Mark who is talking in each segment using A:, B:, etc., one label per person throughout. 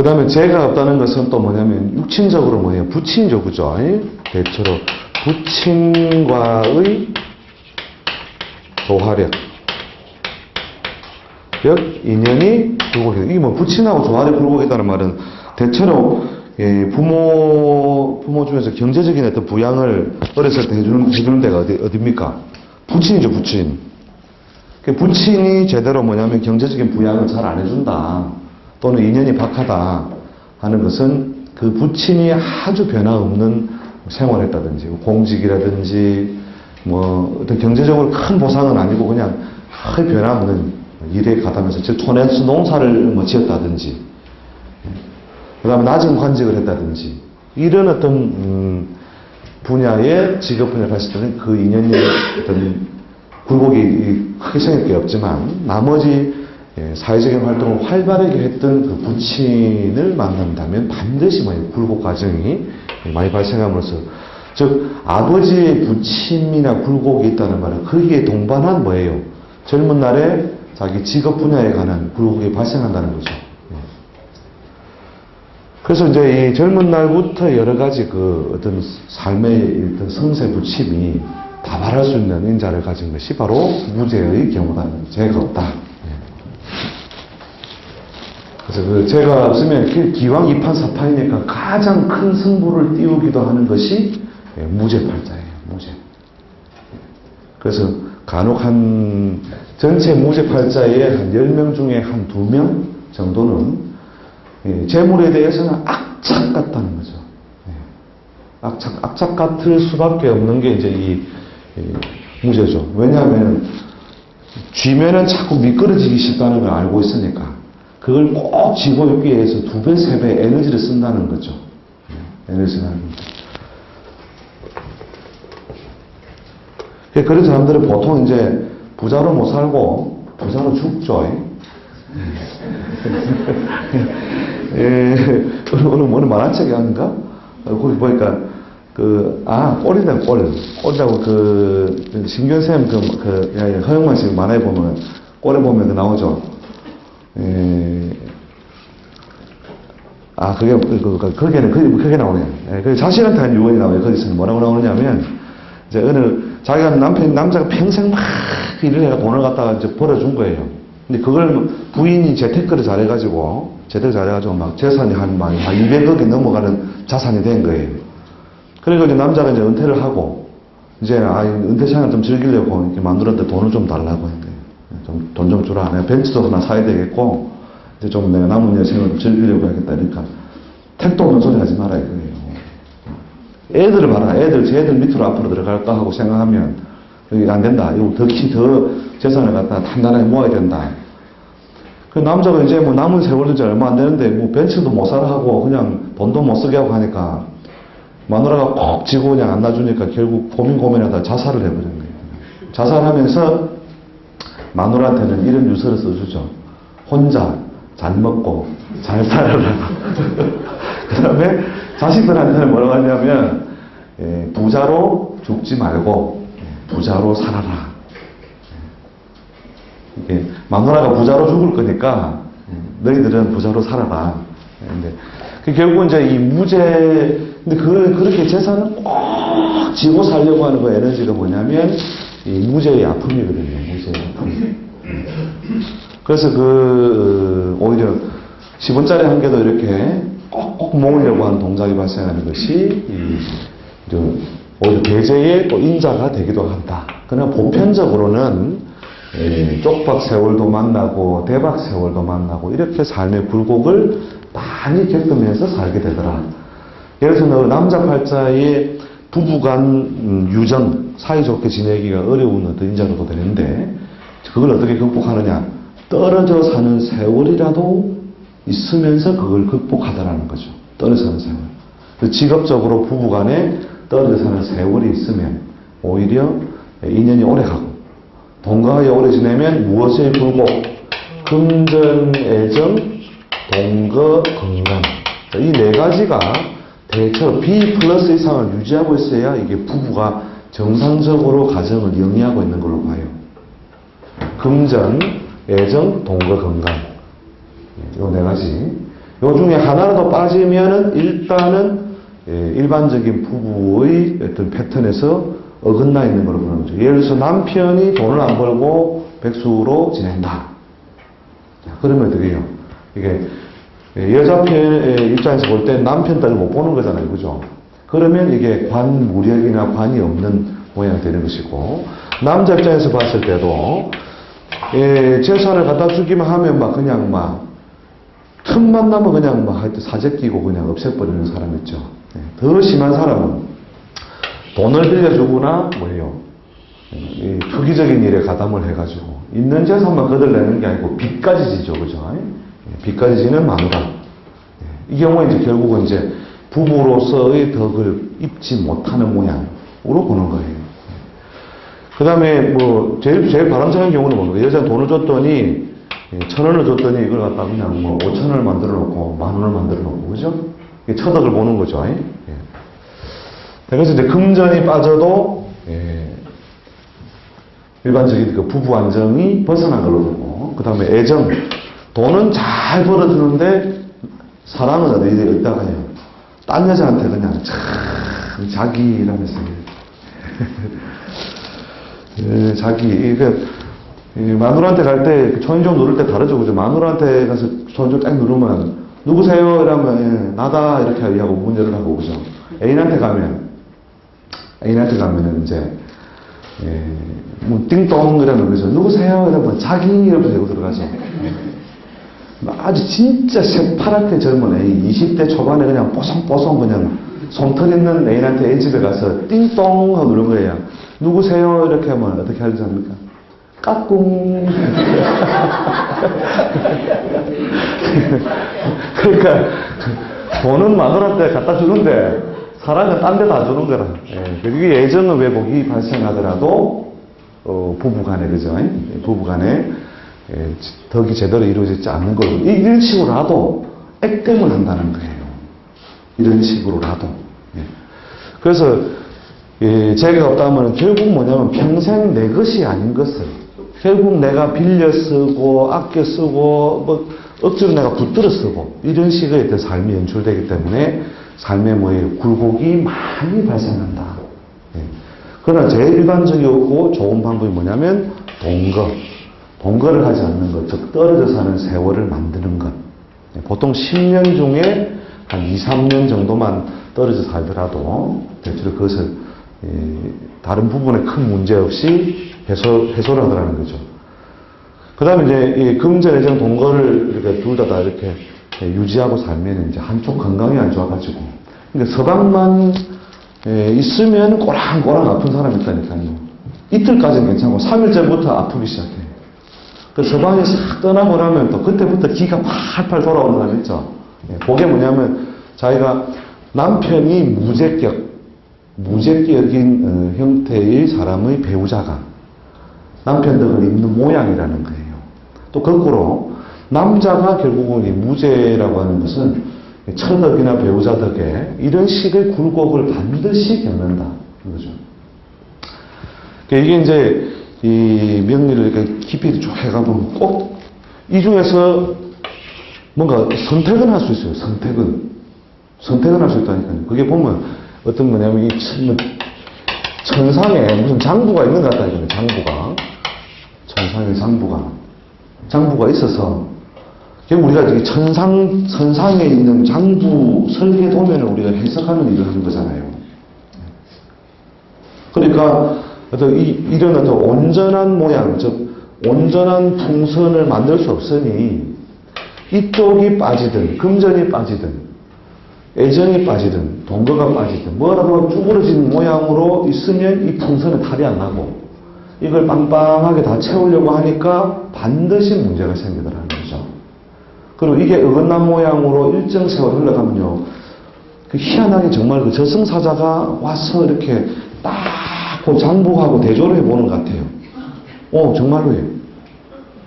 A: 그 다음에 재가 없다는 것은 또 뭐냐면 육친적으로 뭐예요? 부친이죠, 그죠? 대체로 부친과의 조화력. 역 인연이 굴곡이. 이게 뭐 부친하고 조화력이 굴곡이라는 말은 대체로 부모 중에서 경제적인 어떤 부양을 어렸을 때 해주는 데가 어디입니까? 부친이죠, 부친. 부친이 제대로 뭐냐면 경제적인 부양을 잘 안 해준다. 또는 인연이 박하다 하는 것은 그 부친이 아주 변화없는 생활을 했다든지, 공직이라든지, 뭐, 어떤 경제적으로 큰 보상은 아니고 그냥 아주 변화없는 일에 가다면서, 즉, 촌에서 농사를 뭐 지었다든지, 그 다음에 낮은 관직을 했다든지, 이런 어떤, 분야의 직업 분야를 했을 때는 그 인연이 어떤 굴곡이 크게 생길 게 없지만, 나머지 사회적인 활동을 활발하게 했던 그 부친을 만난다면 반드시 굴곡 과정이 많이 발생함으로써, 즉, 아버지의 부친이나 굴곡이 있다는 말은 거기에 동반한 뭐예요? 젊은 날에 자기 직업 분야에 관한 굴곡이 발생한다는 거죠. 그래서 이제 이 젊은 날부터 여러 가지 그 어떤 삶의 어떤 성세 부침이 다발할 수 있는 인자를 가진 것이 바로 무죄의 경우다. 죄가 없다. 그래서 그 죄가 없으면 기왕 이판사판이니까 가장 큰 승부를 띄우기도 하는 것이 무죄팔자예요. 무죄. 그래서 간혹 전체 무죄팔자의 한 10명 중에 한 2명 정도는 재물에 대해서는 악착 같다는 거죠. 악착 같을 수밖에 없는 게 이제 이 무죄죠. 왜냐하면 쥐면은 자꾸 미끄러지기 쉽다는 걸 알고 있으니까 그걸 꼭 쥐고 있기 위해서 2배, 3배 에너지를 쓴다는 거죠. 에너지를 쓰는 거죠. 그런 사람들은 보통 이제 부자로 못 살고 부자로 죽죠. 오늘 만화책이 아닌가? 거기 보니까 꼴이네, 꼴. 꼴이라고 신견쌤 허영만 씨 만화에 보면, 꼴에 보면 나오죠. 그게 나오네요. 자신한테 한 유언이 나와요. 거기서 뭐라고 나오느냐면, 이제 자기가 남자가 평생 막 일을 해가 돈을 갖다가 이제 벌어준 거예요. 근데 그걸 부인이 재테크를 잘해가지고 막 재산이 한 200억이 넘어가는 자산이 된 거예요. 그리고 이제 남자가 이제 은퇴를 하고, 이제, 은퇴 생활 좀 즐기려고 이렇게 마누라한테 돈을 좀 달라고 했대요. 돈 좀 주라. 내가 벤츠도 하나 사야 되겠고, 이제 좀 내가 남은 여생을 좀 즐기려고 하겠다. 그러니까, 택도 없는 소리 하지 마라, 이거예요. 애들을 봐라. 쟤들 밑으로 앞으로 들어갈까 하고 생각하면, 여기 안 된다. 이거 더 재산을 갖다 단단하게 모아야 된다. 그 남자가 이제 뭐 남은 세월도 이제 얼마 안 되는데, 뭐 벤츠도 못 사라 하고, 그냥 돈도 못 쓰게 하고 하니까, 마누라가 꼭 지고 그냥 안 놔주니까 결국 고민하다 자살을 해버린 거예요. 자살하면서 마누라한테는 이런 유서를 써주죠. 혼자 잘 먹고 잘 살아라. 그 다음에 자식들한테는 뭐라고 하냐면 부자로 죽지 말고 부자로 살아라. 이게 마누라가 부자로 죽을 거니까 너희들은 부자로 살아라. 근데 결국은 이제 이 근데 그렇게 재산을 꼭 쥐고 살려고 하는 그 에너지가 뭐냐면, 이 무죄의 아픔이거든요, 무죄의 아픔. 그래서 오히려 10원짜리 한 개도 이렇게 꼭 모으려고 하는 동작이 발생하는 것이, 오히려 배제의 또 인자가 되기도 한다. 그러나 보편적으로는, 쪽박 세월도 만나고, 대박 세월도 만나고, 이렇게 삶의 굴곡을 많이 겪으면서 살게 되더라. 예를 들어서 남자 팔자의 부부간 유정, 사이좋게 지내기가 어려운 어떤 인자로도 되는데, 그걸 어떻게 극복하느냐? 떨어져 사는 세월이라도 있으면서 그걸 극복하더라는 거죠. 떨어져 사는 세월. 직업적으로 부부간에 떨어져 사는 세월이 있으면 오히려 인연이 오래 가고, 동거하여 오래 지내면 무엇의 굴곡? 금전, 애정, 동거, 건강. 이 4가지가 대체로 B 플러스 이상을 유지하고 있어야 이게 부부가 정상적으로 가정을 영위하고 있는 걸로 봐요. 금전, 애정, 동거, 건강. 이 4가지. 요 중에 하나라도 빠지면은 일단은 일반적인 부부의 어떤 패턴에서 어긋나 있는 걸로 보는 거죠. 예를 들어서 남편이 돈을 안 벌고 백수로 지낸다. 그러면 어떻게 해요? 이게 여자 편의 입장에서 볼 때 남편 딸을 못 보는 거잖아요. 그죠? 그러면 이게 관무력이나 관이 없는 모양이 되는 것이고, 남자 입장에서 봤을 때도 재산을 갖다 주기만 하면 막 그냥 막 틈만 나면 그냥 막 하여튼 사재 끼고 그냥 없애버리는 사람 있죠. 더 심한 사람은 돈을 빌려주거나 뭐예요, 이 투기적인 일에 가담을 해가지고 있는 재산만 거들내는 게 아니고 빚까지 지죠. 그죠? 빚까지 지는 마누라. 이 경우에 이제 결국은 이제 부부로서의 덕을 입지 못하는 모양으로 보는 거예요. 그 다음에 뭐 제일 바람직한 경우는 뭡니까? 여자는 돈을 줬더니 1,000원을 줬더니 이걸 갖다 그냥 뭐 5,000원을 만들어 놓고 10,000원을 만들어 놓고, 그죠? 처덕을 보는 거죠. 그래서 이제 금전이 빠져도 일반적인 그 부부 안정이 벗어난 걸로 보고, 그 다음에 애정, 돈은 잘 벌어주는데 사랑은 어디다 가요? 딴 여자한테 그냥 참 자기라면서 자기, 마누라한테 갈 때 초인종 누를 때 다르죠. 그죠? 마누라한테 가서 초인종 딱 누르면 누구세요? 이러면 나다 이렇게 하고 문 열으라고. 그죠? 애인한테 가면은 이제 뭐 띵동 이러면 그죠? 누구세요? 이러면 자기 이러면서 이러고 들어가죠. 아주 진짜 새파랗게 젊은 애, 20대 초반에 그냥 뽀송뽀송 그냥 솜털 있는 애인한테 애 집에 가서 띵동 하고 누른 거예요. 누구세요? 이렇게 하면 어떻게 하지 않습니까? 까꿍. 그러니까 돈은 마누라한테 갖다 주는데 사랑은 딴 데 다 주는 거라. 그리고 예정은 왜곡이 발생하더라도 부부간에, 그죠? 부부간에 덕이 제대로 이루어지지 않는 걸로 이런 식으로라도 액땜을 한다는 거예요. 이런 식으로라도. 그래서 재가 없다면 결국 뭐냐면 평생 내 것이 아닌 것을 결국 내가 빌려 쓰고 아껴 쓰고 뭐 억지로 내가 붙들어 쓰고 이런 식의 어떤 삶이 연출되기 때문에 삶의 뭐에 굴곡이 많이 발생한다. 그러나 제일 일반적이고 좋은 방법이 뭐냐면 동거를 하지 않는 것, 즉 떨어져 사는 세월을 만드는 것. 보통 10년 중에 한 2, 3년 정도만 떨어져 살더라도 대체로 그것을 다른 부분에 큰 문제 없이 해소를 하더라는 거죠. 그 다음에 이제 이 금전, 애정, 동거를 이렇게 둘 다 이렇게 유지하고 살면 이제 한쪽 건강이 안 좋아가지고. 그러니까 서방만 있으면 꼬랑꼬랑 아픈 사람이 있다니까요. 이틀까지는 괜찮고 3일 전부터 아프기 시작해요. 그 서방이 싹 떠나고 나면 또 그때부터 기가 팔팔 돌아오는 사람 있죠. 그게 뭐냐면 자기가 남편이 무제격인 형태의 사람의 배우자가 남편 덕을 입는 모양이라는 거예요. 또 거꾸로 남자가 결국은 이 무제라고 하는 것은 처덕이나 배우자 덕에 이런 식의 굴곡을 반드시 겪는다. 그거죠. 이게 이제 이 명리를 이렇게 깊이 쭉 해가보면 꼭 이 중에서 뭔가 선택은 할 수 있어요. 선택은 할 수 있다니까요. 그게 보면 어떤 거냐면 이 천상에 무슨 장부가 있는 것 같다니까요. 천상에 장부가 있어서 결국 우리가 이 천상에 있는 장부 설계 도면을 우리가 해석하는 일을 하는 거잖아요. 그러니까 이런 어떤 온전한 모양, 즉 온전한 풍선을 만들 수 없으니 이쪽이 빠지든 금전이 빠지든 애정이 빠지든 동거가 빠지든 뭐라도 쭈그러진 모양으로 있으면 이 풍선에 탈이 안 나고 이걸 빵빵하게 다 채우려고 하니까 반드시 문제가 생기더라는 거죠. 그리고 이게 어긋난 모양으로 일정 세월 흘러가면요, 그 희한하게 정말 그 저승사자가 와서 이렇게 딱 그 장부하고 대조를 해보는 것 같아요. 정말로요.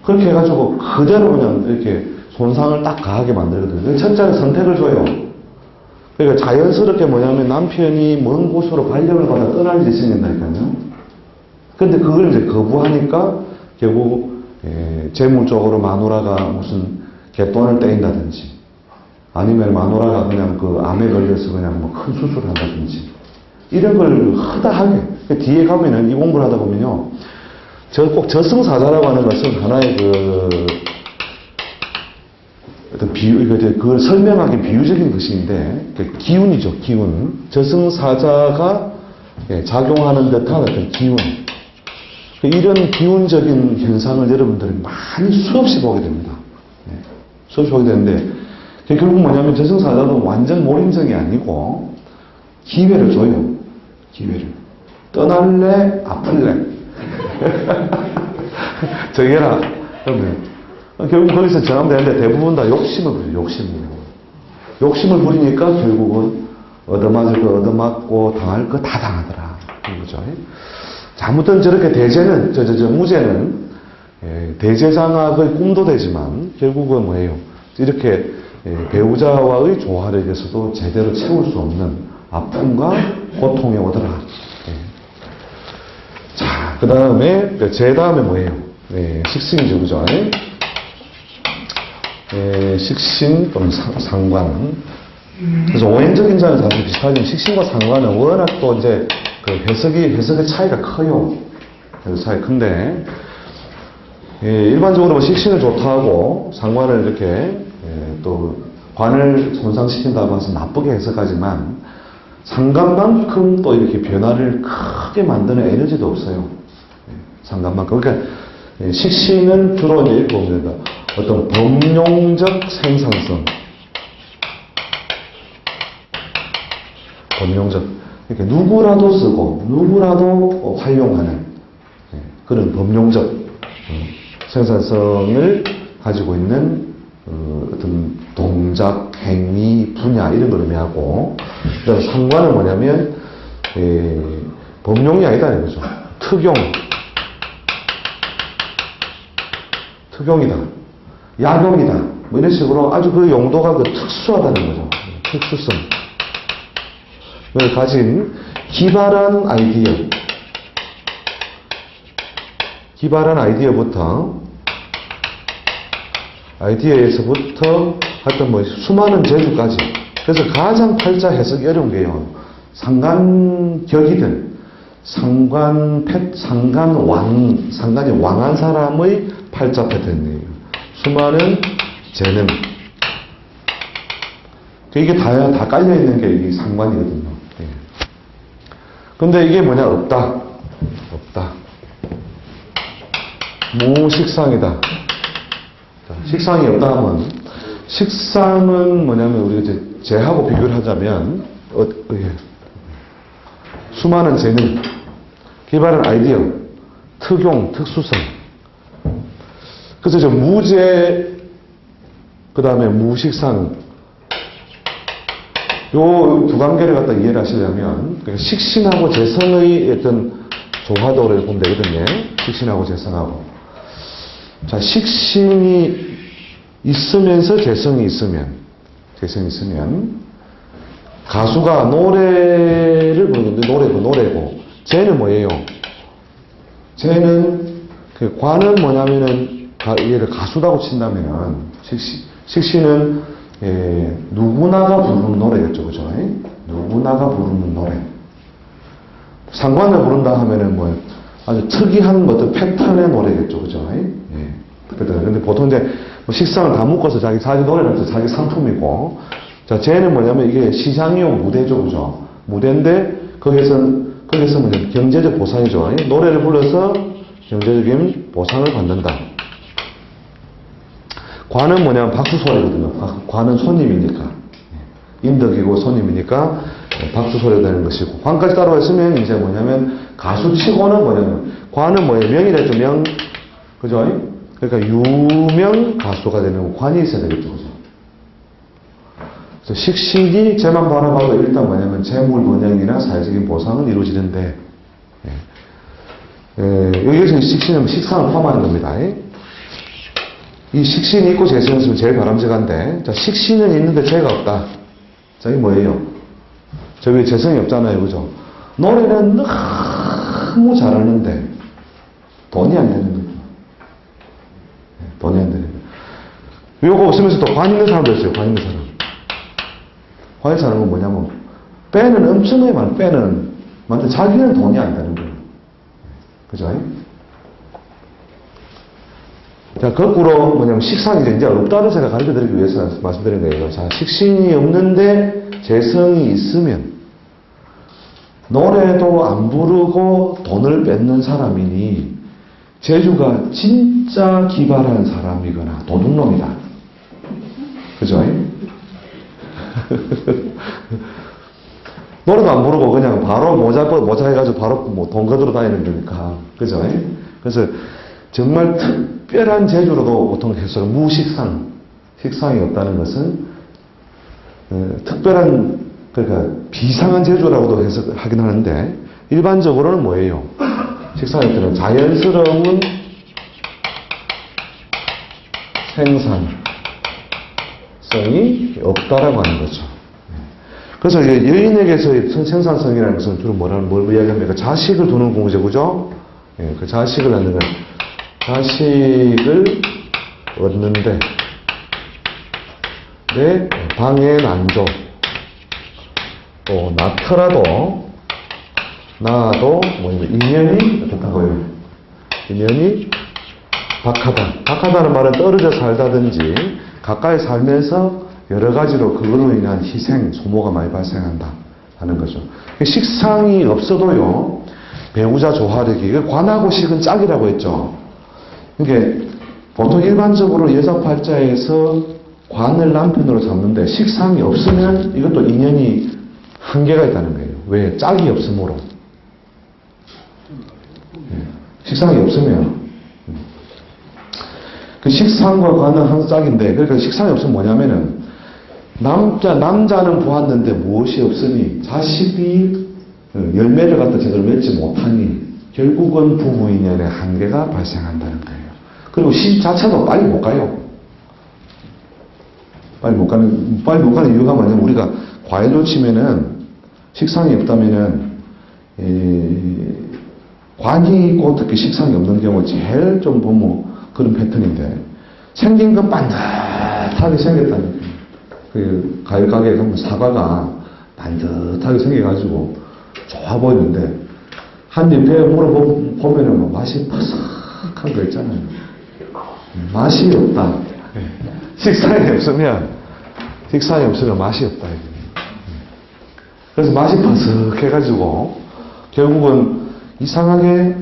A: 그렇게 해가지고 그대로 그냥 이렇게 손상을 딱 가하게 만들거든요. 첫째는 선택을 줘요. 그러니까 자연스럽게 뭐냐면 남편이 먼 곳으로 발령을 받아 떠날 일이 생긴다니까요. 근데 그걸 이제 거부하니까 결국 재물적으로 마누라가 무슨 갯돈을 떼인다든지 아니면 마누라가 그냥 그 암에 걸려서 그냥 뭐 큰 수술을 한다든지. 이런 걸 허다하게. 뒤에 가면은 이 공부를 하다 보면요. 꼭 저승사자라고 하는 것은 하나의 어떤 그걸 설명하기 비유적인 것인데, 기운이죠, 기운. 저승사자가 작용하는 듯한 어떤 기운. 이런 기운적인 현상을 여러분들이 많이 수없이 보게 됩니다. 수없이 보게 되는데, 결국 뭐냐면 저승사자도 완전 몰인정이 아니고, 기회를 줘요. 기회를. 떠날래? 아플래? 정해라. 결국 거기서 정하면 되는데 대부분 다 욕심을 부려요. 욕심을 부리니까 결국은 얻어맞을 거 얻어맞고 당할 거 다 당하더라. 그죠? 자, 아무튼 저렇게 대제는, 무제는, 대제장악의 꿈도 되지만 결국은 뭐예요? 이렇게 배우자와의 조화력에서도 제대로 채울 수 없는 아픔과 고통이 오더라. 자, 그 다음에, 제 다음에 뭐예요? 식신이죠, 그죠? 식신 또는 상관. 그래서 오행적인 자는 사실 비슷하지만 식신과 상관은 워낙 또 이제 그 해석의 차이가 커요. 해석 차이 큰데, 일반적으로 뭐 식신을 좋다고 상관을 이렇게 또 관을 손상시킨다고 해서 나쁘게 해석하지만 상관만큼 또 이렇게 변화를 크게 만드는 에너지도 없어요. 상관만큼. 그러니까 식신은 주로 이제 이렇게 보면 된다. 어떤 범용적 생산성. 범용적. 이렇게 누구라도 쓰고, 누구라도 활용하는 그런 범용적 생산성을 가지고 있는 어떤 동작, 행위, 분야 이런 걸 의미하고, 그다음 상관은 뭐냐면 범용이 아니다는 거죠. 특용이다, 야경이다, 뭐 이런 식으로 아주 그 용도가 특수하다는 거죠. 특수성. 을 가진 기발한 아이디어에서부터 하여튼 뭐 수많은 재주까지. 그래서 가장 팔자 해석이 어려운 게요. 상관격이든 상관이 왕한 사람의 팔자 패턴이에요. 수많은 재능. 이게 다 깔려있는 게 이 상관이거든요. 근데 이게 뭐냐? 없다. 무식상이다. 식상이 없다 하면, 식상은 뭐냐면, 우리가 이제 재하고 비교를 하자면, 수많은 재능, 기발한 아이디어, 특용, 특수성. 그래서 저 무재, 그 다음에 무식상, 요 두 관계를 갖다 이해를 하시려면, 그러니까 식신하고 재성의 어떤 조화도를 보면 되거든요. 식신하고 재성하고. 자, 식신이 있으면서 재성이 있으면, 가수가 노래를 부르는데 노래고, 재는 뭐예요? 재는, 그 관은 뭐냐면은, 얘를 가수라고 친다면, 식신은 누구나가 부르는 노래겠죠, 그죠? 누구나가 부르는 노래. 상관을 부른다 하면은 뭐 아주 특이한 어떤 패턴의 노래겠죠, 그죠? 근데 보통 이제 뭐 식상을 다 묶어서 자기 노래라서 자기 상품이고, 자, 쟤는 뭐냐면 이게 시장용 무대죠, 그죠? 무대인데 거기서 뭐 경제적 보상이죠. 노래를 불러서 경제적인 보상을 받는다. 관은 뭐냐면 박수 소리거든요. 관은 손님이니까. 인덕이고 손님이니까 박수 소리가 되는 것이고. 관까지 따로 했으면 이제 뭐냐면 가수치고는 뭐냐면 관은 뭐예요? 명이랬죠, 명. 그죠? 그러니까 유명 가수가 되는 관이 있어야 되겠죠, 그죠? 그래서 식신이 쟤만 바라봐도 일단 뭐냐면 재물 번영이나 사회적인 보상은 이루어지는데, 여기서 식신은 식상을 포함하는 겁니다. 이 식신이 있고 재성이 있으면 제일 바람직한데, 자, 식신은 있는데 재가 없다. 자, 이게 뭐예요? 저기 재성이 없잖아요, 그죠? 노래는 너무 잘하는데, 돈이 안 되는 거죠. 돈이 안 되는 거죠. 요거 없으면서 또 관 있는 사람도 있어요, 관 있는 사람. 화해사는 건 뭐냐면, 빼는 엄청나게 많아, 빼는. 근데 자기는 돈이 안 되는 거예요. 그죠? 자, 거꾸로 뭐냐면, 식상이 이제 없다는 생각 가르쳐 드리기 위해서 말씀드린 거예요. 자, 식신이 없는데 재성이 있으면, 노래도 안 부르고 돈을 뺏는 사람이니, 재주가 진짜 기발한 사람이거나 도둑놈이다. 그죠? 노래도 안 부르고 그냥 바로 모자 해가지고 바로 뭐 돈 거들어 다니는 거니까. 그죠? 그래서 정말 특별한 재주로도 보통 해서 무식상, 식상이 없다는 것은 특별한, 그러니까 비상한 재주라고도 해석하긴 하는데, 일반적으로는 뭐예요? 식상이 없다는 자연스러운 생산성이 없다라고 하는 거죠. 그래서 여인에게서의 생산성이라는 것은 주로 뭘 이야기합니까? 자식을 두는 공제, 그죠? 예, 그 자식을 낳는, 자식을 얻는데, 내 방해는 안 줘. 또, 낳더라도, 나도, 인연이, 어떻다고요? 인연이 박하다. 박하다는 말은 떨어져 살다든지, 가까이 살면서 여러 가지로 그걸로 인한 희생, 소모가 많이 발생한다 하는 거죠. 식상이 없어도요, 배우자 조화력이, 관하고 식은 짝이라고 했죠. 이게 보통 일반적으로 여자 팔자에서 관을 남편으로 잡는데, 식상이 없으면 이것도 인연이 한계가 있다는 거예요. 왜? 짝이 없으므로. 식상이 없으면. 그 식상과 관은 한 짝인데, 그러니까 식상이 없으면 뭐냐면은, 남자는 보았는데 무엇이 없으니, 자식이 열매를 갖다 제대로 맺지 못하니, 결국은 부부 인연의 한계가 발생한다는 거예요. 그리고 시 자체도 빨리 못 가요. 빨리 못 가는 이유가 뭐냐면, 우리가 과일로 치면은, 식상이 없다면은, 관이 있고 특히 식상이 없는 경우 제일 좀 보면 그런 패턴인데, 생긴 건 반듯하게 생겼다는 거예요. 그 과일 가게에 가면 사과가 반듯하게 생겨가지고 좋아 보이는데, 한 입 배 물어보면은 맛이 퍼석한 거 있잖아요. 맛이 없다. 식상이 없으면 맛이 없다. 그래서 맛이 퍼석해가지고 결국은 이상하게,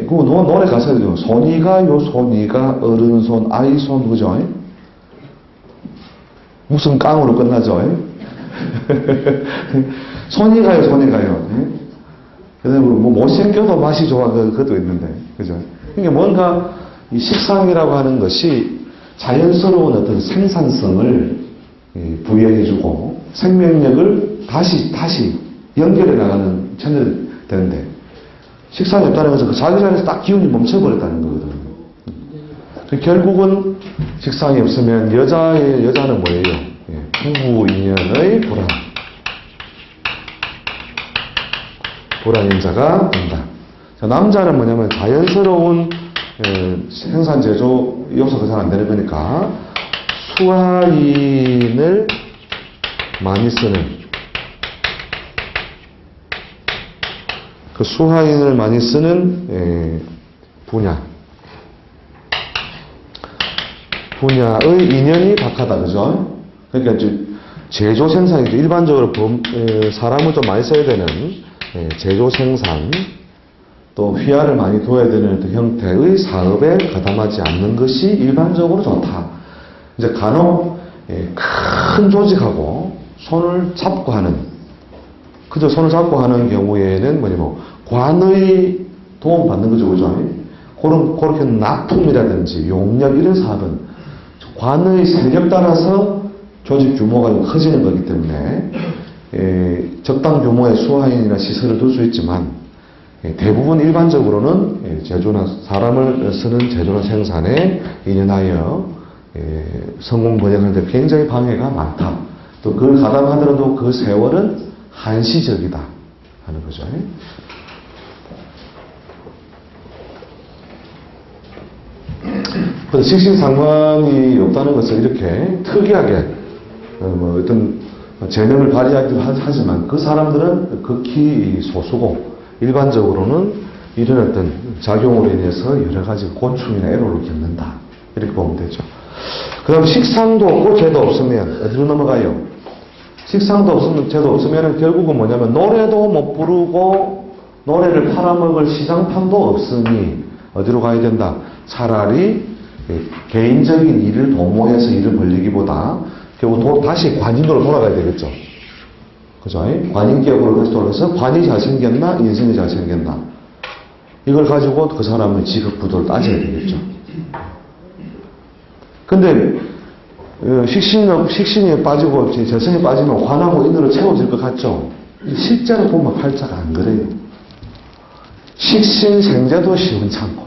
A: 그 노래 가사죠. 손이가 어른손, 아이손, 그죠? 무슨 깡으로 끝나죠? 손이 가요. 그다음에 뭐 못생겨도 맛이 좋아, 그것도 있는데, 그죠? 그러니까 뭔가 이 식상이라고 하는 것이 자연스러운 어떤 생산성을 부여해주고 생명력을 다시 연결해 나가는 채널이 되는데, 식상이 없다는 것은 그 자기 자리에서 딱 기운이 멈춰버렸다는 거거든요. 결국은 식상이 없으면 여자는 뭐예요? 부부 인연의 불안인자가 된다. 자, 남자는 뭐냐면 자연스러운 생산 제조 요소가 잘 안 되는 거니까 수화인을 많이 쓰는, 그 수화인을 많이 쓰는 분야의 인연이 박하다, 그죠? 그러니까 이제 제조 생산이죠. 일반적으로 사람을 좀 많이 써야 되는 제조 생산, 또 휘하를 많이 둬야 되는 형태의 사업에 가담하지 않는 것이 일반적으로 좋다. 이제 간혹 큰 조직하고 손을 잡고 하는, 그저 손을 잡고 하는 경우에는 관의 도움 받는 거죠, 그죠? 그렇게 납품이라든지 용역 이런 사업은 관의 세력 따라서 조직 규모가 커지는 거기 때문에 적당 규모의 수화인이나 시설을 둘 수 있지만, 대부분 일반적으로는 제조나 사람을 쓰는 제조나 생산에 인연하여 성공 번영하는 데 굉장히 방해가 많다. 또 그걸 가담하더라도 그 세월은 한시적이다 하는 거죠. 그래서 식신상관이 없다는 것은 이렇게 특이하게 어떤 재능을 발휘하기도 하지만 그 사람들은 극히 소수고 일반적으로는 이런 어떤 작용으로 인해서 여러 가지 고충이나 애로를 겪는다. 이렇게 보면 되죠. 그 다음 식상도 없고 죄도 없으면 어디로 넘어가요? 식상도 없으면 죄도 없으면 결국은 뭐냐면 노래도 못 부르고 노래를 팔아먹을 시장판도 없으니 어디로 가야 된다? 차라리 개인적인 일을 도모해서 일을 벌리기보다 결국 다시 관인으로 돌아가야 되겠죠. 그죠? 관인격으로 다시 돌아가서 관이 잘생겼나? 인생이 잘생겼나? 이걸 가지고 그 사람의 직업 구도를 따져야 되겠죠. 근데 식신이 빠지고 재성이 빠지면 관하고 인으로 채워질 것 같죠? 실제로 보면 팔자가 안 그래요. 식신생재도 시원찮고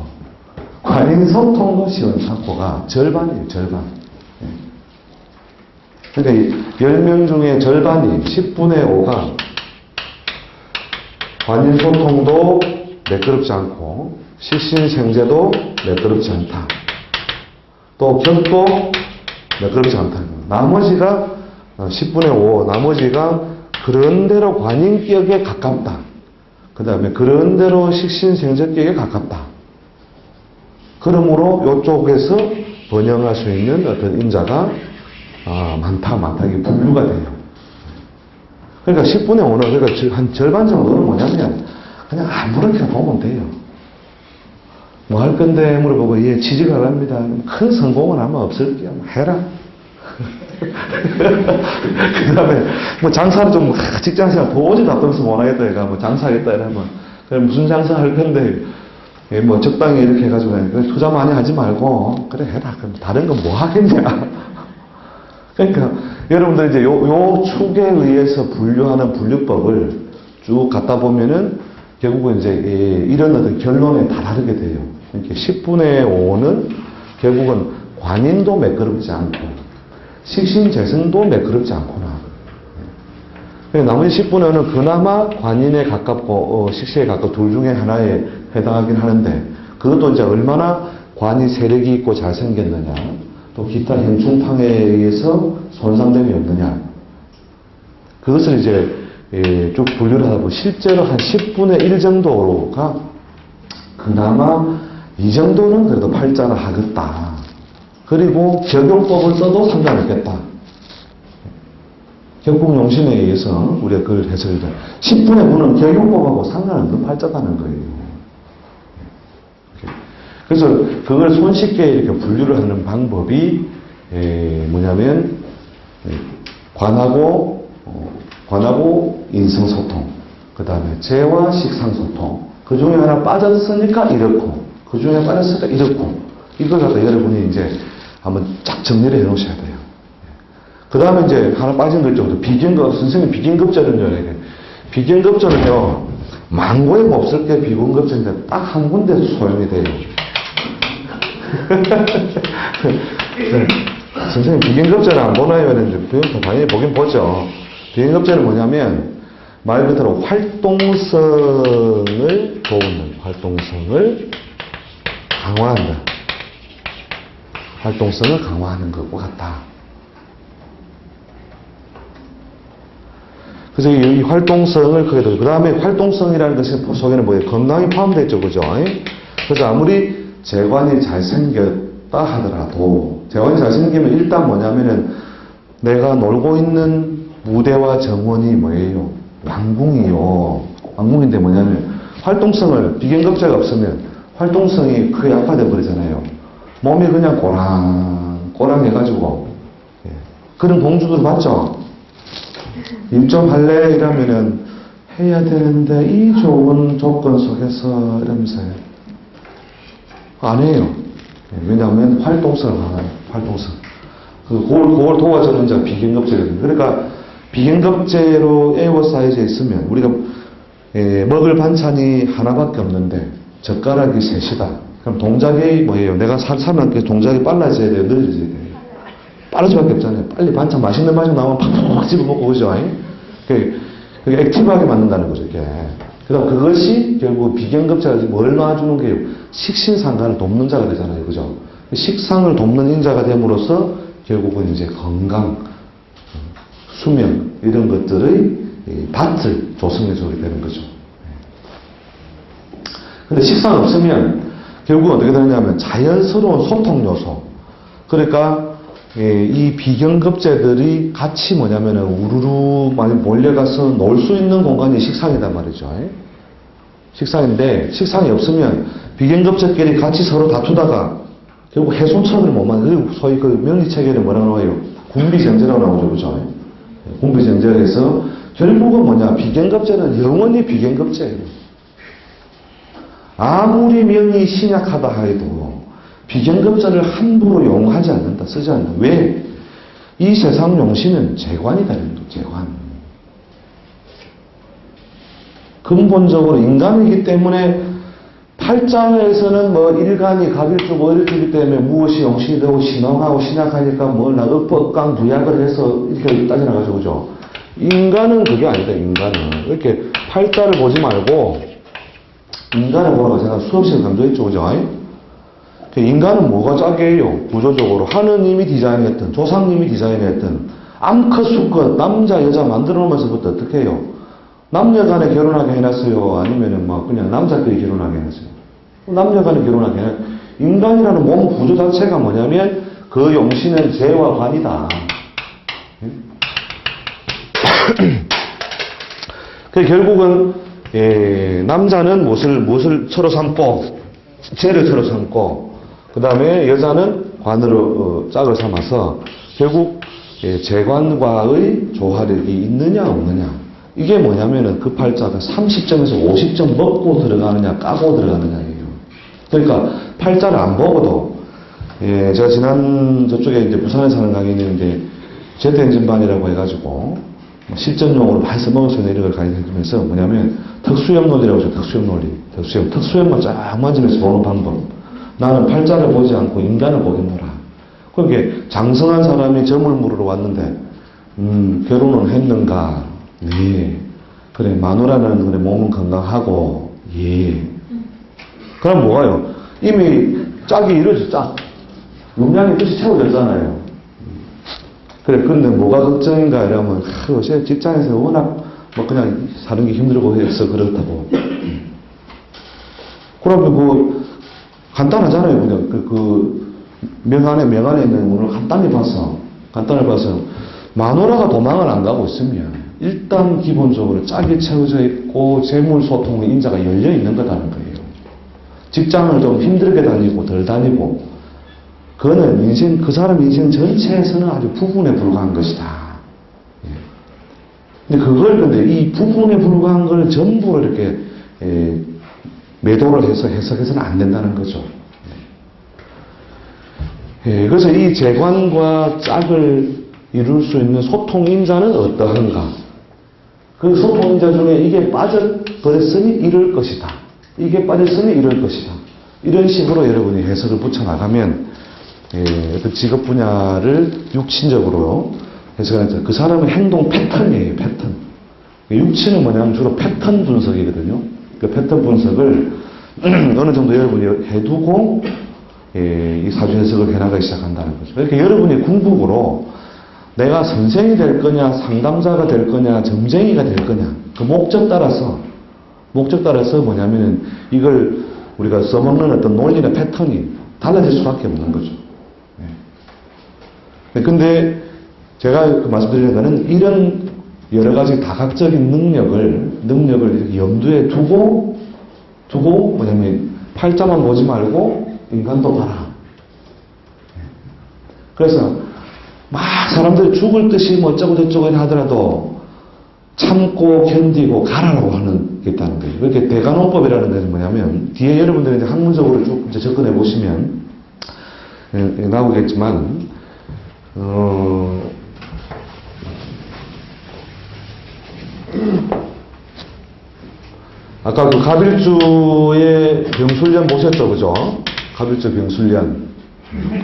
A: 관인소통도 시원찮고가 절반이에요. 절반. 그러니까 10명 중에 절반이 10분의 5가 관인소통도 매끄럽지 않고 식신생재도 매끄럽지 않다. 또 격도 매끄럽지 않다. 나머지가 10분의 5, 나머지가 그런대로 관인격에 가깝다. 그 다음에 그런대로 식신생재격에 가깝다. 그러므로 이쪽에서 번영할 수 있는 어떤 인자가 많다. 이게 분류가 돼요. 그러니까 10분의 5는, 그러니까 한 절반 정도는 뭐냐면, 그냥 아무렇게나 보면 돼요. 뭐 할 건데 물어보고, 예, 취직을 합니다. 큰 성공은 아마 없을게요. 해라. 그 다음에, 뭐 장사를 좀, 직장생활 도저히 답답해서 못하겠다. 얘가 뭐 장사하겠다. 이러면, 그래, 무슨 장사 할 건데, 예, 뭐 적당히 이렇게 해가지고, 그래, 투자 많이 하지 말고, 그래, 해라. 그럼 다른 건 뭐 하겠냐. 그러니까, 여러분들 이제 요 축에 의해서 분류하는 분류법을 쭉 갖다 보면은, 결국은 이제 이런 어떤 결론에 다다르게 돼요. 이렇게 10분의 5는 결국은 관인도 매끄럽지 않고 식신재성도 매끄럽지 않구나. 나머지 10분의 5는 그나마 관인에 가깝고 식신에 가깝고 둘 중에 하나에 해당하긴 하는데 그것도 이제 얼마나 관이 세력이 있고 잘생겼느냐 또 기타 현충탕에 의해서 손상됨이 없느냐 그것을 이제 쭉 분류를 하다 보면 실제로 한 10분의 1 정도가 그나마 이 정도는 그래도 팔자를 하겠다. 그리고 적용법을 써도 상관없겠다. 격국용신에 의해서 우리가 그걸 해석을 해요. 10분의 9는 적용법하고 상관없는 팔자다는 거예요. 그래서 그걸 손쉽게 이렇게 분류를 하는 방법이 뭐냐면 관하고 인성소통, 그 다음에 재와 식상소통, 그 중에 하나 빠졌으니까 이렇고, 그 중에 빠졌으니까 이렇고, 이걸 갖다 여러분이 이제 한번 쫙 정리를 해 놓으셔야 돼요. 그 다음에 이제 하나 빠진 거 있죠. 비견급, 선생님 비견급절은요, 비견급절은요, 망고에 없을 게 비견급절인데 딱 한 군데서 소용이 돼요. 네. 선생님 비견급절은 안 보나요? 이랬는데, 당연히 보긴 보죠. 비견급제는 뭐냐면 말 그대로 활동성을 도우는 활동성을 강화한다. 활동성을 강화하는 것과 같다. 그래서 이 활동성을 크게 그 다음에 활동성이라는 것이 속에는 뭐예요? 건강이 포함되어 있죠, 그죠? 그래서 아무리 재관이 잘생겼다 하더라도 재관이 잘생기면 일단 뭐냐면은 내가 놀고 있는 무대와 정원이 뭐예요? 왕궁이요. 왕궁인데 뭐냐면 활동성을 비견급제가 없으면 활동성이 크게 약화되어 버리잖아요. 몸이 그냥 꼬랑 해가지고 그런 공주들 봤죠? 일 좀 할래? 이러면은 해야 되는데 이 좋은 조건 속에서 이러면서 안 해요. 왜냐하면 활동성을 강화해요. 활동성. 그걸 도와주는 자가 비견급제거든요. 그러니까 비견급제로 에워싸여져 있으면 우리가 먹을 반찬이 하나밖에 없는데 젓가락이 셋이다. 그럼 동작이 뭐예요? 내가 살면 그 동작이 빨라져야 돼요? 느려져야 돼요? 빠를 수밖에 없잖아요. 빨리 반찬 맛있는 반찬 나오면 팍팍 집어먹고 그죠? 그게 액티브하게 만든다는 거죠. 이게. 그다음 그것이 결국 비견급제가 뭘 놔주는 게요? 식신상간을 돕는 자가 되잖아요. 그죠? 식상을 돕는 인자가 됨으로써 결국은 이제 건강, 수면 이런 것들의 밭을 조성해 주게 되는 거죠. 근데 식사가 없으면 결국 어떻게 되느냐면 자연스러운 소통 요소. 그러니까 이 비경급제들이 같이 뭐냐면은 우르르 많이 몰려가서 놀 수 있는 공간이 식상이단 말이죠. 식상인데 식상이 없으면 비경급제끼리 같이 서로 다투다가 결국 해손천을 못 만들고 소위 그 명리체계를 뭐라고 나와요? 군비정제라고 나오죠. 그죠? 군비정제에서 결국은 뭐냐? 비경급제는 영원히 비경급제예요. 아무리 명이 신약하다 해도 비경급제를 함부로 용하지 않는다, 쓰지 않는다. 왜? 이 세상 용신은 재관이다. 재관. 근본적으로 인간이기 때문에 팔자에서는 뭐 일간이 갑일주 뭐 이렇게 하기 때문에 무엇이 용신이 되고 신왕하고 신약하니까 뭘 억강 부약을 해서 이렇게 따져나가죠. 그죠? 인간은 그게 아니다. 인간은. 이렇게 팔자를 보지 말고 인간을 보라고 제가 수업 시간에 강조했죠. 그죠? 인간은 뭐가 짝이에요? 구조적으로 하느님이 디자인했던, 조상님이 디자인했던 암컷 수컷 남자 여자 만들어 놓으면서부터 어떻게 해요? 남녀 간에 결혼하게 해놨어요? 아니면은 막 그냥 남자끼리 결혼하게 해놨어요? 남녀 간에 결혼하게 해놨어요? 인간이라는 몸 구조 자체가 뭐냐면 그 용신은 재와 관이다. 그 결국은 남자는 무엇을 처로 삼고 재를 처로 삼고 그 다음에 여자는 관으로 짝을 삼아서 결국 재관과의 조화력이 있느냐 없느냐 이게 뭐냐면은 그 팔자가 30점에서 50점 먹고 들어가느냐 까고 들어가느냐예요. 그러니까 팔자를 안 보고도 제가 지난 저쪽에 이제 부산에 사는 강의 있는데 제트 엔진반이라고 해가지고 실전용으로 많이 써먹을 수 있는 이런 걸 가르쳐주면서 뭐냐면 특수형 논리라고 하죠. 특수형 논리. 특수형만 쫙 만지면서 보는 방법. 나는 팔자를 보지 않고 인간을 보겠노라. 그게 장성한 사람이 점을 물으러 왔는데 결혼은 했는가? 네. 그래 마누라는 그래 몸은 건강하고 예. 그럼 뭐가요? 이미 짝이 이루어져 짝. 용량이 뜻이 채워졌잖아요. 그래, 그런데 뭐가 걱정인가 이러면, 요새 직장에서 워낙, 뭐 그냥 사는 게 힘들고 해서 그렇다고. 그러면 간단하잖아요. 그냥 명안에 있는 오늘 간단히 봐서, 마누라가 도망을 안 가고 있으면, 일단 기본적으로 짝이 채워져 있고, 재물 소통의 인자가 열려 있는 거라는 거예요. 직장을 좀 힘들게 다니고, 덜 다니고, 그거는 그 사람 인생 전체에서는 아주 부분에 불과한 것이다. 근데 이 부분에 불과한 걸 전부 이렇게, 매도를 해서 해석해서는 안 된다는 거죠. 그래서 이 재관과 짝을 이룰 수 있는 소통인자는 어떠한가? 그 소통인자 중에 이게 빠져버렸으니 이럴 것이다. 이게 빠졌으니 이럴 것이다. 이런 식으로 여러분이 해석을 붙여나가면 어떤 직업 분야를 육친적으로 해석하는 그 사람의 행동 패턴이에요. 패턴. 육친은 뭐냐면 주로 패턴 분석이거든요. 그 패턴 분석을 어느 정도 여러분이 해두고 이 사주 해석을 해나가기 시작한다는 거죠. 이렇게 여러분이 궁극으로 내가 선생이 될 거냐, 상담자가 될 거냐, 점쟁이가 될 거냐, 그 목적 따라서 뭐냐면은 이걸 우리가 써먹는 어떤 논리나 패턴이 달라질 수밖에 없는 거죠. 근데 제가 말씀드리는 거는 이런 여러 가지 다각적인 능력을 이렇게 염두에 두고 뭐냐면 팔자만 보지 말고 인간도 봐라. 그래서 막 사람들이 죽을 듯이 뭐 어쩌고 저쩌고 하더라도 참고 견디고 가라라고 하는 게 있다는 거예요. 이렇게 대간호법이라는 것은 뭐냐면 뒤에 여러분들이 이제 학문적으로 쭉 이제 접근해 보시면 나오겠지만 아까 그 갑일주의 병술년 보셨죠, 그죠? 갑일주 병술년.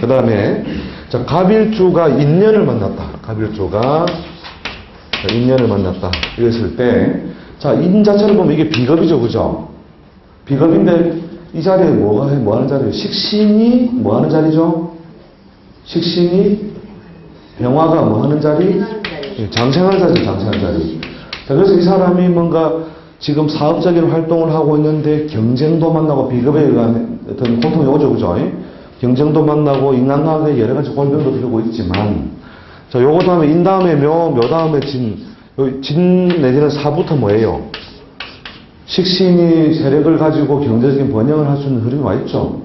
A: 그 다음에 자 갑일주가 인연을 만났다. 갑일주가 인연을 만났다. 이랬을 때, 자 인자처럼 보면 이게 비겁이죠, 그죠? 비겁인데 이 자리에 뭐 하는 자리예요? 식신이 뭐 하는 자리죠? 식신이 병화가 뭐 하는 자리? 장생할 자리, 장생할 자리. 그래서 이 사람이 뭔가 지금 사업적인 활동을 하고 있는데 경쟁도 만나고 비겁에 의한 어떤 고통이 오죠, 그죠? 경쟁도 만나고 인간관계에 여러 가지 골병도 들고 있지만, 자, 요거 다음에 인 다음에 묘 다음에 진 내지는 사부터 뭐예요? 식신이 세력을 가지고 경제적인 번영을 할 수 있는 흐름이 와 있죠.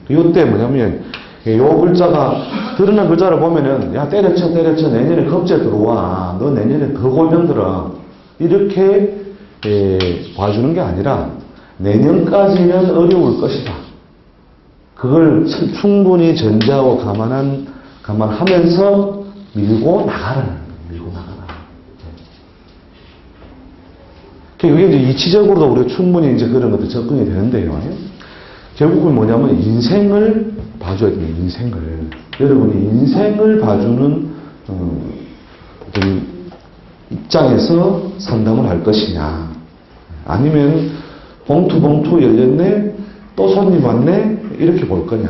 A: 이때 뭐냐면, 요 글자가, 드러난 글자를 보면은, 야, 때려쳐. 내년에 겁제 들어와. 너 내년에 더 골병 들어. 이렇게, 봐주는 게 아니라, 내년까지는 어려울 것이다. 그걸 충분히 전제하고 감안하면서 밀고 나가라. 그게 이제 이치적으로도 우리가 충분히 이제 그런 것들 접근이 되는데요. 결국은 뭐냐면 인생을 봐줘야 돼요. 인생을. 여러분이 인생을 봐주는 어떤 입장에서 상담을 할 것이냐, 아니면 봉투 열렸네, 또 손님 왔네, 이렇게 볼 거냐.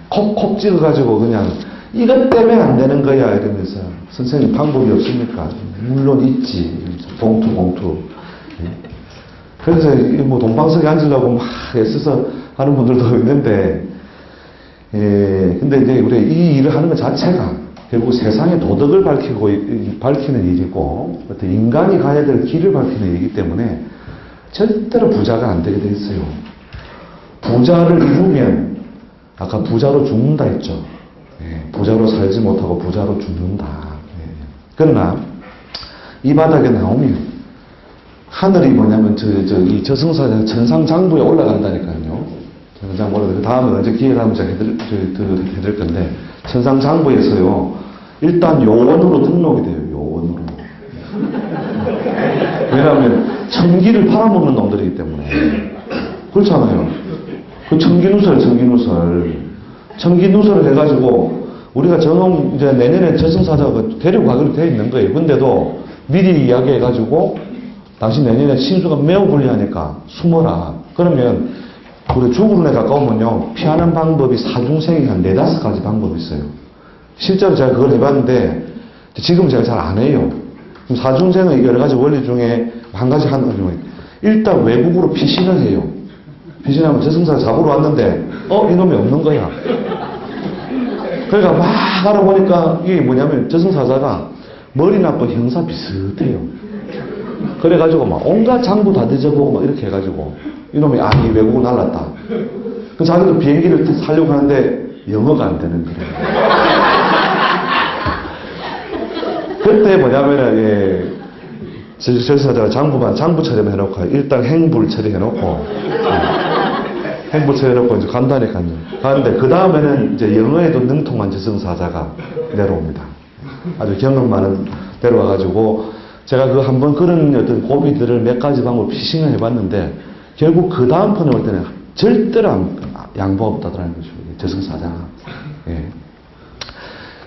A: 콕콕 찍어가지고 그냥 이것 때문에 안 되는 거야 이러면서 선생님 방법이 없습니까? 물론 있지. 봉투. 그래서 뭐 동방석에 앉으려고 막 애써서 하는 분들도 있는데, 근데 이제 우리가 이 일을 하는 것 자체가 결국 세상의 도덕을 밝히는 일이고, 어떤 인간이 가야 될 길을 밝히는 일이기 때문에 절대로 부자가 안 되게 돼 있어요. 부자를 이루면, 아까 부자로 죽는다 했죠. 부자로 살지 못하고 부자로 죽는다. 그러나 이 바닥에 나오면 하늘이 뭐냐면 이 저승사자 천상장부에 올라간다니까요. 천상장부에 올라가. 그 다음에 언제 기회가 하면 제가 해드릴 건데, 천상장부에서요, 일단 요원으로 등록이 돼요. 요원으로. 왜냐하면 천기를 팔아먹는 놈들이기 때문에. 그렇잖아요. 그 천기누설을 해가지고 우리가 이제 내년에 저승사자가 데리고 가기로 되어 있는 거예요. 근데도 미리 이야기해가지고 당신 내년에 신수가 매우 불리하니까 숨어라. 그러면 우리 죽으는 애 가까우면요, 피하는 방법이 사중생이 한 4-5가지 방법이 있어요. 실제로 제가 그걸 해봤는데 지금 제가 잘 안 해요. 사중생의 여러 가지 원리 중에 한 가지 일단 외국으로 피신을 해요. 피신하면 저승사자 잡으러 왔는데 이놈이 없는 거야. 그러니까 막 알아보니까 이게 뭐냐면 저승사자가 머리 나쁜 형사 비슷해요. 그래가지고 막 온갖 장부 다 뒤져보고 막 이렇게 해가지고 이놈이 이 외국을 날랐다. 그 자기도 비행기를 타려고 하는데 영어가 안 되는 거예요. 그때 뭐냐면은 저승사자가 장부 처리해놓고 일단 행부를 처리해놓고 행부 처리해놓고 이제 간다니까요. 가는데 그 다음에는 이제 영어에도 능통한 저승사자가 내려옵니다. 아주 경험 많은 내려와가지고 제가 한번 그런 어떤 고비들을 몇 가지 방법을 피싱을 해봤는데 결국 그 다음 편에 올 때는 절대로 양보가 없다더라는 거죠. 저승사자가.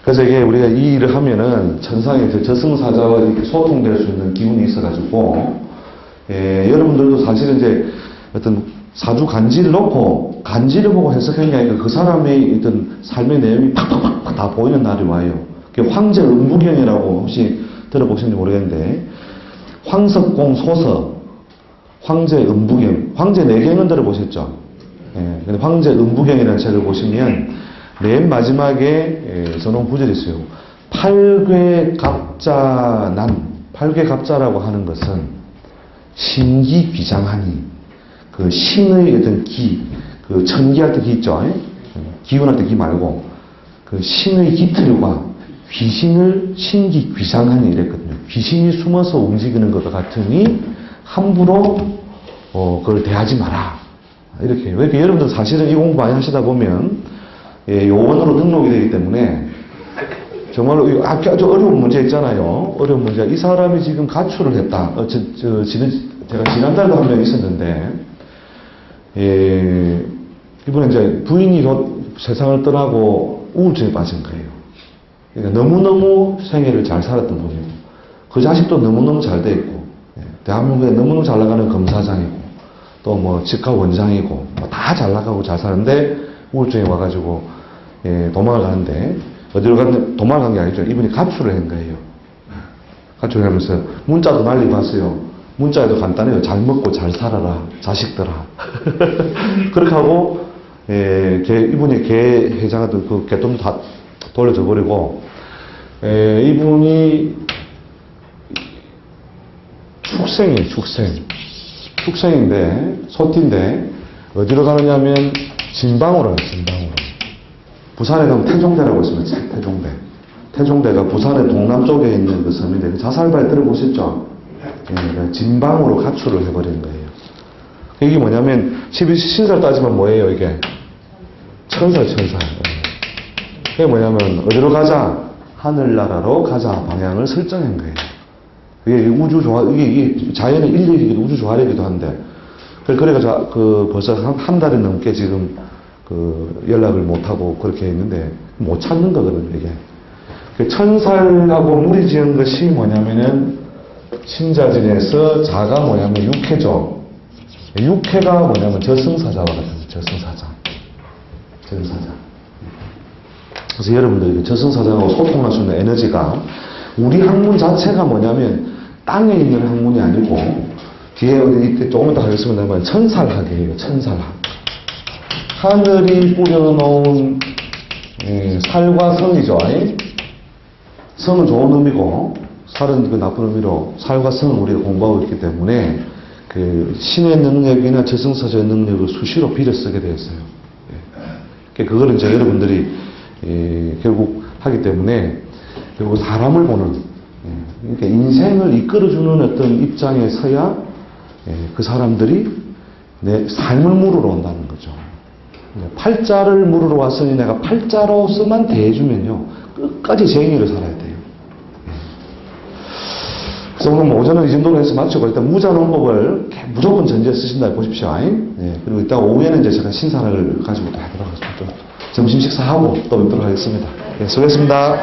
A: 그래서 이게 우리가 이 일을 하면은 천상에 저승사자와 이렇게 소통될 수 있는 기운이 있어가지고, 여러분들도 사실은 이제 어떤 사주 간지를 놓고 간지를 보고 해석하는 아니라 그 사람의 어떤 삶의 내용이 팍팍팍 다 보이는 날이 와요. 그게 황제 음부경이라고 혹시 들어보셨는지 모르겠는데, 황석공 소서, 황제 음부경, 황제 내경은 들어보셨죠? 근데 황제 음부경이라는 책을 보시면 맨 마지막에 전원 구절이 있어요. 팔괴갑자난, 팔괴갑자라고 하는 것은 신기귀장하니, 그 신의 어떤 기, 그 천기할 때 기 있죠? 기운할 때 기 말고, 그 신의 기틀과 귀신을 신기귀장하니 이랬거든요. 귀신이 숨어서 움직이는 것과 같으니 함부로 그걸 대하지 마라. 이렇게. 왜 여러분들 사실은 이 공부 많이 하시다 보면 요원으로 등록이 되기 때문에 정말로 아주 어려운 문제 있잖아요. 어려운 문제. 이 사람이 지금 가출을 했다. 제가 지난달도 한 명 있었는데, 이번에 이제 부인이 세상을 떠나고 우울증에 빠진 거예요. 그러니까 너무너무 생애를 잘 살았던 분이고, 그 자식도 너무너무 잘 돼 있고, 대한민국에 너무너무 잘 나가는 검사장이고, 또 뭐 직화 원장이고, 뭐 다 잘 나가고 잘 사는데, 우울증이 와가지고, 도망을 가는데, 어디로 갔는데, 도망을 간 게 아니죠. 이분이 가출을 한 거예요. 가출을 하면서 문자도 날리고 왔어요. 문자에도 간단해요. 잘 먹고 잘 살아라, 자식들아. 그렇게 하고, 이분이 개 회장한테 그 개돈도 다 돌려줘 버리고, 이분이 축생이에요, 축생인데, 소띠인데, 어디로 가느냐면, 진방으로 가요, 진방으로. 부산에 가면 태종대라고 있습니다, 태종대. 태종대가 부산의 동남쪽에 있는 그 섬인데, 자살발 들어보셨죠? 진방으로 가출을 해버린 거예요. 이게 뭐냐면, 12신설 따지면 뭐예요, 이게? 천사. 이게 뭐냐면, 어디로 가자? 하늘나라로 가자 방향을 설정한 거예요. 이게 우주 조화, 이게 자연의 인력이기도 우주 조화력이기도 한데, 그래가지고 벌써 한 달이 넘게 지금 연락을 못하고 그렇게 했는데, 못 찾는 거거든요, 이게. 천살하고 물이 지은 것이 뭐냐면은, 신자진에서 자가 뭐냐면 육해죠. 육해가 뭐냐면 저승사자와 같은 거예요, 저승사자. 그래서 여러분들이 저승사자하고 소통할 수 있는 에너지가 우리 학문 자체가 뭐냐면 땅에 있는 학문이 아니고 뒤에 이때 조금 이따 하겠습니다만 천살학이에요. 천살학. 하늘이 뿌려놓은 살과 성이죠. 성은 좋은 의미고 살은 그 나쁜 의미로 살과 성을 우리가 공부하고 있기 때문에 그 신의 능력이나 저승사자의 능력을 수시로 빌어 쓰게 되었어요. 그거를 이제 여러분들이 결국 하기 때문에 결국 사람을 보는 그러니까 인생을 이끌어주는 어떤 입장에 서야 그 사람들이 내 삶을 물으러 온다는 거죠. 팔자를 물으러 왔으니 내가 팔자로서만 대해주면요 끝까지 쟁의를 살아야 돼요. 그래서 오늘 뭐 오전은 이 정도로 해서 마치고 일단 무자농법을 무조건 전제 쓰신다 보십시오. 그리고 이따 오후에는 이제 제가 신사를 가지고 또 하도록 하겠습니다. 점심 식사하고 또 뵙도록 하겠습니다. 수고했습니다.